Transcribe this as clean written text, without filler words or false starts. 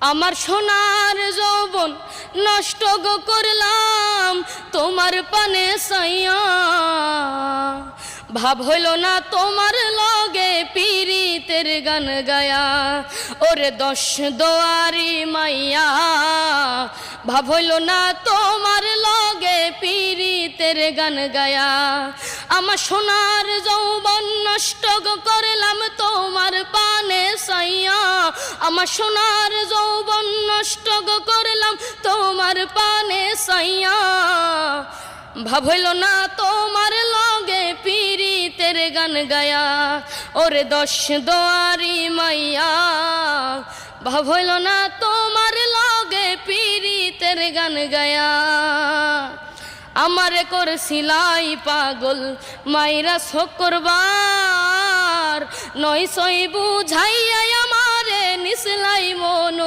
আমার সোনার যৌবন নষ্ট গো করলাম তোমার পানে সাইয়া, ভাব হইল না তোমার লগে পীরিতের গান গায়া। ওরে দশ দোয়ারি মাইয়া, ভাব হইল না তোমার লগে পীরিতের গান গায়া। আমার সোনার যৌবন নষ্ট গো করলাম তোমার পানে সাইয়া, আমার সোনার যৌবন নষ্ট গো করলাম তোমার পানে সাইয়া, ভাব হইল না তোমার লগে পীরিতের গান গায়া। ওরে দশ দোয়ারি মাইয়া, ভাব হইল না তোমার লগে পীরিতের গান গায়া। আমারে করছিলাই পাগল মাইরা শুক্রবার, নয় সই বুঝাইয়া আমারে নিসলাই মন